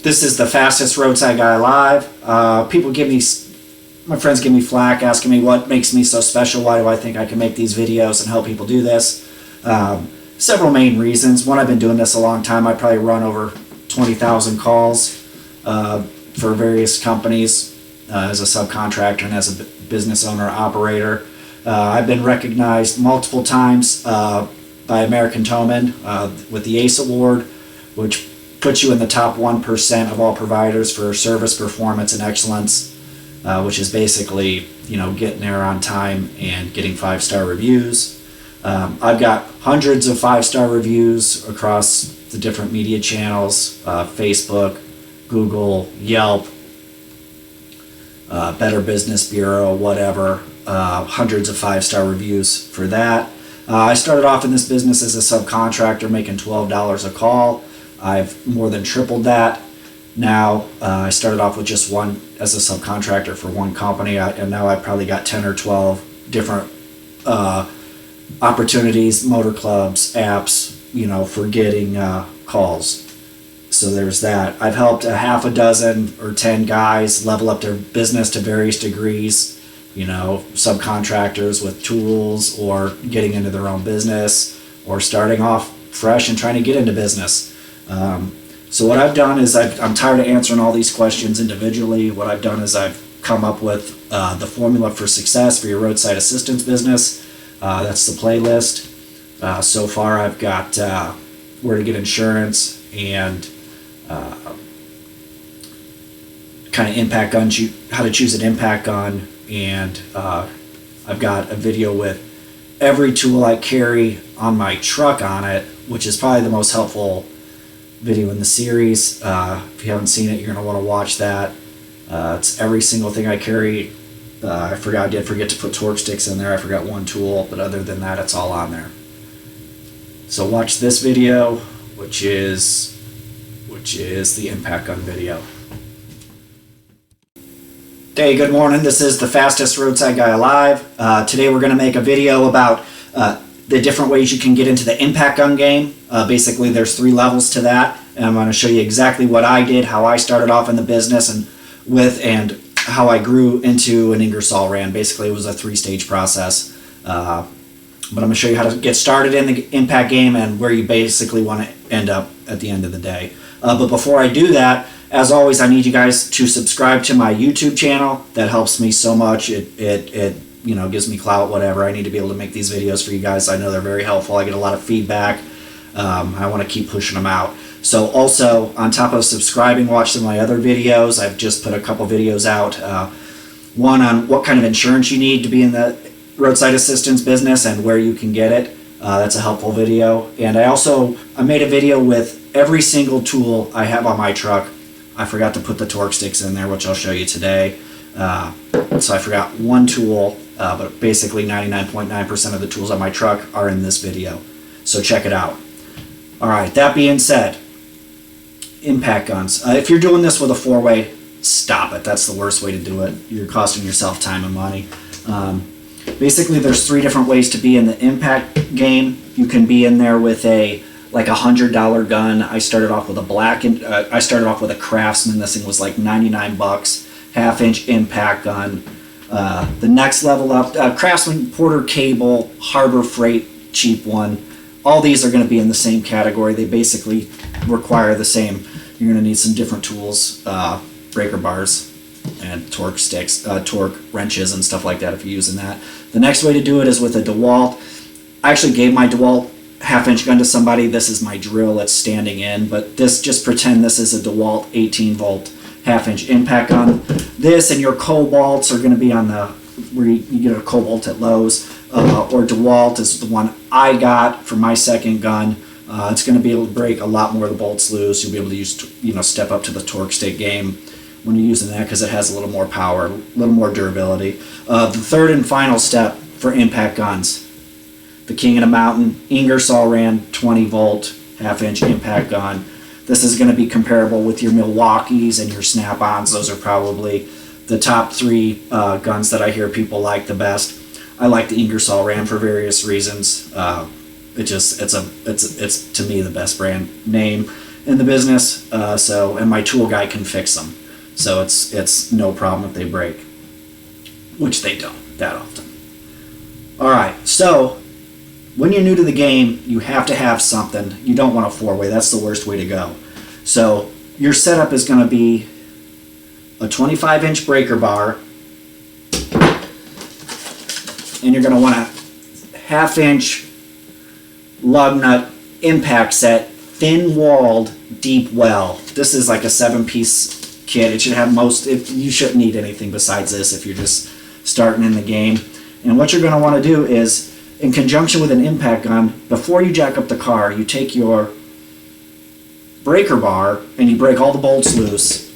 This is the Fastest Roadside Guy alive. My friends give me flack asking me what makes me so special. Why do I think I can make these videos and help people do this? Several main reasons. One, I've been doing this a long time. I probably run over 20,000 calls for various companies as a subcontractor and as a business owner operator. I've been recognized multiple times by American Towman with the ACE Award, which puts you in the top 1% of all providers for service performance and excellence, which is basically, getting there on time and getting 5-star reviews. I've got hundreds of 5-star reviews across the different media channels, Facebook, Google, Yelp, Better Business Bureau, whatever. Hundreds of 5-star reviews for that. I started off in this business as a subcontractor making $12 a call. I've more than tripled that. Now I started off with just one as a subcontractor for one company, and now I've probably got 10 or 12 different opportunities, motor clubs, apps, for getting calls. So there's that. I've helped a half a dozen or 10 guys level up their business to various degrees, subcontractors with tools, or getting into their own business, or starting off fresh and trying to get into business. So what I've done is I'm tired of answering all these questions individually. What I've done is I've come up with the formula for success for your roadside assistance business. That's the playlist. So far I've got where to get insurance and kind of impact gun, how to choose an impact gun, and I've got a video with every tool I carry on my truck on it, which is probably the most helpful video in the series. If you haven't seen it, you're going to want to watch that. It's every single thing I carry. I did forget to put torque sticks in there. I forgot one tool, but other than that, it's all on there. So watch this video, which is the impact gun video. Hey, good morning. This is the Fastest Roadside Guy alive. Today we're going to make a video about the different ways you can get into the impact gun game. Basically, there's 3 levels to that, and I'm going to show you exactly what I did, how I started off in the business, and how I grew into an Ingersoll ran. Basically, it was a 3-stage process. But I'm going to show you how to get started in the impact game and where you basically want to end up at the end of the day. But before I do that, as always, I need you guys to subscribe to my YouTube channel. That helps me so much. It gives me clout, whatever. I need to be able to make these videos for you guys. I know they're very helpful. I get a lot of feedback. I want to keep pushing them out. So also, on top of subscribing, watch some of my other videos. I've just put a couple videos out. One on what kind of insurance you need to be in the roadside assistance business and where you can get it. That's a helpful video. And I made a video with every single tool I have on my truck. I forgot to put the torque sticks in there, which I'll show you today. So I forgot one tool, but basically 99.9% of the tools on my truck are in this video. So check it out. All right, that being said, impact guns. If you're doing this with a 4-way, stop it. That's the worst way to do it. You're costing yourself time and money. Basically, there's 3 different ways to be in the impact game. You can be in there with a $100 gun. I started off with a Craftsman. This thing was like 99 bucks. 1/2-inch impact gun. The next level up, Craftsman, Porter Cable, Harbor Freight, cheap one. All these are going to be in the same category. They basically require the same. You're going to need some different tools, breaker bars and torque sticks, torque wrenches and stuff like that if you're using that. The next way to do it is with a Dewalt. I actually gave my Dewalt 1/2-inch gun to somebody. This is my drill that's standing in, but just pretend this is a Dewalt 18-volt 1/2-inch impact gun. This and your Cobalts are going to be on where you get a Cobalt at Lowe's, or Dewalt is the one I got for my second gun. It's going to be able to break a lot more of the bolts loose. You'll be able to use, step up to the torque stick game when you're using that because it has a little more power, a little more durability. The third and final step for impact guns, the King of the Mountain Ingersoll ran 20-volt 1/2-inch impact gun. This is going to be comparable with your Milwaukees and your Snap-ons. Those are probably the top 3 guns that I hear people like the best. I like the Ingersoll ran for various reasons. It's to me the best brand name. in the business, and my tool guy can fix them. So it's no problem if they break, which they don't that often. All right, so when you're new to the game, you have to have something. You don't want a four-way. That's the worst way to go. So your setup is going to be a 25-inch breaker bar, and you're going to want a half-inch lug nut impact set, thin-walled, deep well. This is like a 7-piece kit. It should have you shouldn't need anything besides this if you're just starting in the game. And what you're going to want to do is, in conjunction with an impact gun, before you jack up the car, you take your breaker bar and you break all the bolts loose,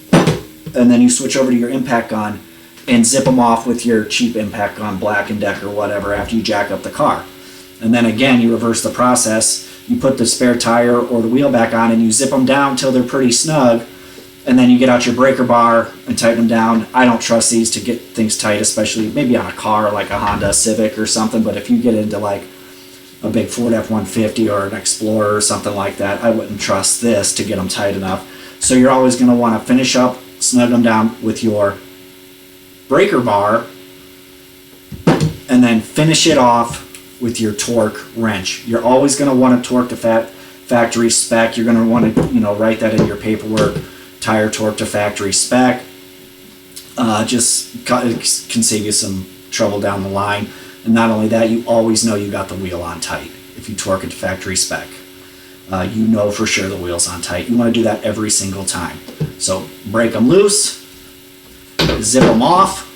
and then you switch over to your impact gun and zip them off with your cheap impact gun, Black & Decker, whatever, after you jack up the car. And then again, you reverse the process. You put the spare tire or the wheel back on and you zip them down till they're pretty snug, and then you get out your breaker bar and tighten them down. I don't trust these to get things tight, especially maybe on a car like a Honda Civic or something, but if you get into like a big Ford F-150 or an Explorer or something like that, I wouldn't trust this to get them tight enough. So you're always going to want to finish up, snug them down with your breaker bar, and then finish it off with your torque wrench. You're always going to want to torque to factory spec. You're going to want to write that in your paperwork. Tire torque to factory spec. It can save you some trouble down the line. And not only that, you always know you got the wheel on tight if you torque it to factory spec. You know for sure the wheel's on tight. You want to do that every single time. So break them loose, zip them off,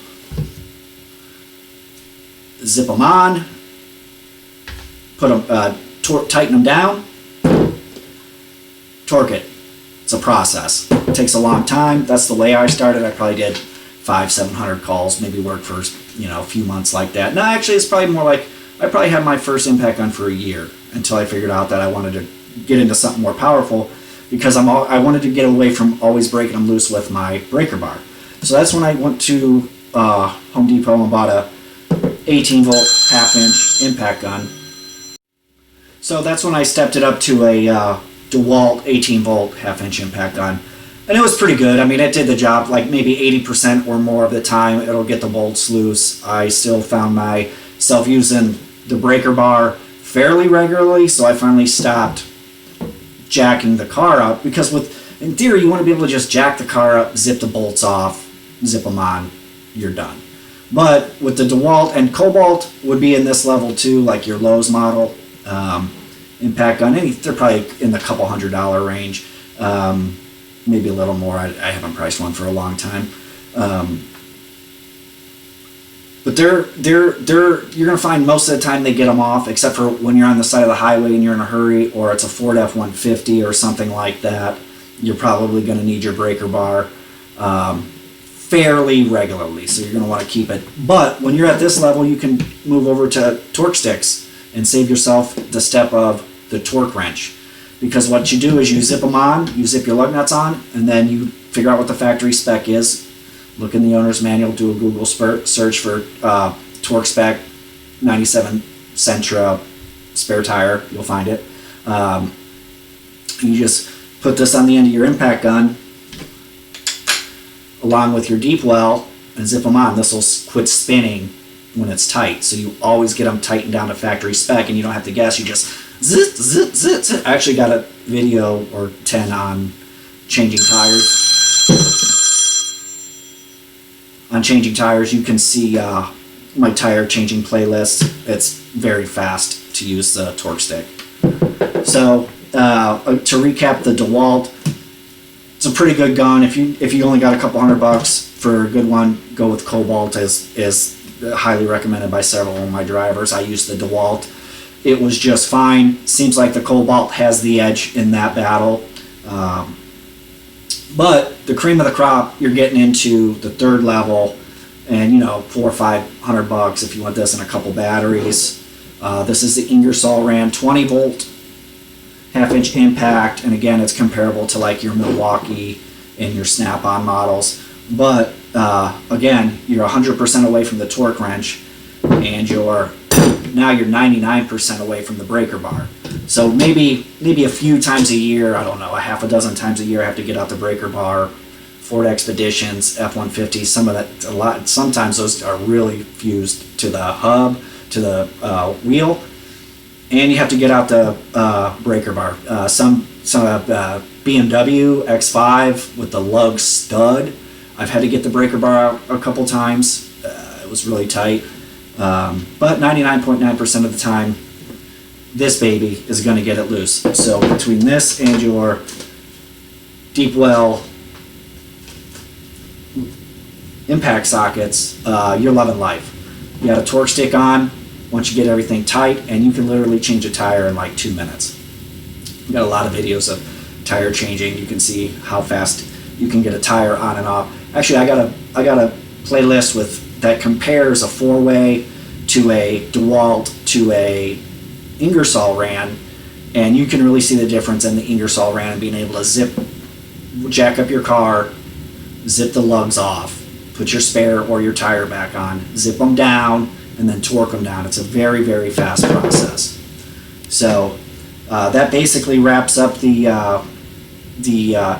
zip them on, put them, tighten them down, torque it. It's a process. It takes a long time. That's the way I started. I probably did 500-700 calls, maybe worked for a few months like that. No, actually, it's probably more like I probably had my first impact gun for a year until I figured out that I wanted to get into something more powerful, because I wanted to get away from always breaking them loose with my breaker bar. So that's when I went to Home Depot and bought a 18-volt half-inch impact gun. So that's when I stepped it up to a Dewalt 18-volt half-inch impact gun. And it was pretty good. I mean, it did the job like maybe 80% or more of the time. It'll get the bolts loose. I still found myself using the breaker bar fairly regularly, so I finally stopped jacking the car up, because in theory, you want to be able to just jack the car up, zip the bolts off, zip them on, you're done. But with the Dewalt, and Cobalt would be in this level too, like your Lowe's model impact gun, they're probably in the couple $100 range, maybe a little more. I haven't priced one for a long time, but you're gonna find most of the time they get them off, except for when you're on the side of the highway and you're in a hurry, or it's a Ford F-150 or something like that. You're probably gonna need your breaker bar fairly regularly, so you're gonna want to keep it. But when you're at this level, you can move over to torque sticks and save yourself the step of the torque wrench, because what you do is you zip them on, you zip your lug nuts on, and then you figure out what the factory spec is. Look in the owner's manual, do a Google search for torque spec 97 Sentra spare tire, you'll find it. You just put this on the end of your impact gun along with your deep well and zip them on. This will quit spinning when it's tight, so you always get them tightened down to factory spec, and you don't have to guess. You just zit, zit, zit, zit. I actually got a video or 10 on changing tires. On changing tires, you can see my tire changing playlist. It's very fast to use the torque stick. So to recap, the Dewalt, it's a pretty good gun. If you only got a couple $100 for a good one, go with Cobalt. Is highly recommended by several of my drivers. I used the Dewalt. It was just fine. Seems like the Cobalt has the edge in that battle. But the cream of the crop, you're getting into the third level, and $400 or $500 if you want this and a couple batteries. This is the Ingersoll ran 20-volt half-inch impact, and again, it's comparable to like your Milwaukee and your Snap-on models. But again, you're 100% away from the torque wrench, and now you're 99% away from the breaker bar. So maybe a few times a year, I don't know, a half a dozen times a year, I have to get out the breaker bar. Ford Expeditions, F-150s, some of that, a lot. Sometimes those are really fused to the hub, to the wheel, and you have to get out the breaker bar. Some BMW X5 with the lug stud, I've had to get the breaker bar out a couple times. It was really tight, but 99.9% of the time, this baby is going to get it loose. So between this and your deep well impact sockets, you're loving life. You got a torque stick on once you get everything tight, and you can literally change a tire in like 2 minutes. We've got a lot of videos of tire changing. You can see how fast you can get a tire on and off. Actually, I got a playlist that compares a 4-way to a Dewalt to a Ingersoll ran, and you can really see the difference in the Ingersoll ran and being able to jack up your car, zip the lugs off, put your spare or your tire back on, zip them down, and then torque them down. It's a very, very fast process. So that basically wraps up the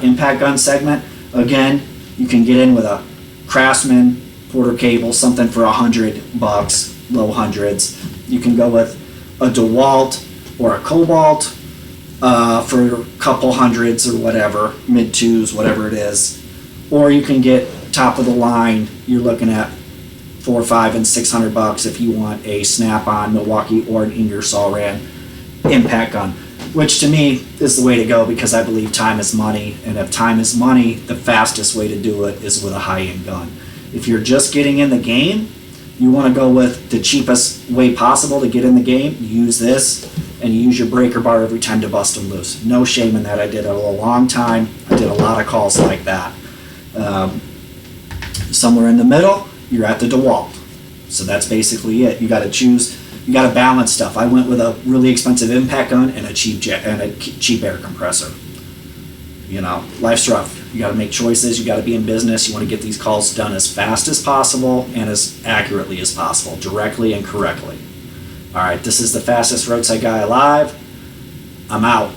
impact gun segment. Again, you can get in with a Craftsman Porter cable, something for $100, low hundreds. You can go with a Dewalt or a Cobalt for a couple hundreds or whatever, mid twos, whatever it is. Or you can get top of the line. You're looking at $400, $500, and $600 if you want a snap-on Milwaukee or an Ingersoll ran impact gun, which to me is the way to go because I believe time is money, and if time is money, the fastest way to do it is with a high-end gun. If you're just getting in the game, you want to go with the cheapest way possible to get in the game. You use this, and you use your breaker bar every time to bust them loose. No shame in that. I did it a long time. I did a lot of calls like that. Somewhere in the middle, you're at the Dewalt. So that's basically it. You got to choose. You got to balance stuff. I went with a really expensive impact gun and a cheap air compressor. You know, life's rough. You got to make choices. You got to be in business. You want to get these calls done as fast as possible and as accurately as possible, directly and correctly. All right, this is the Fastest Roadside Guy alive. I'm out.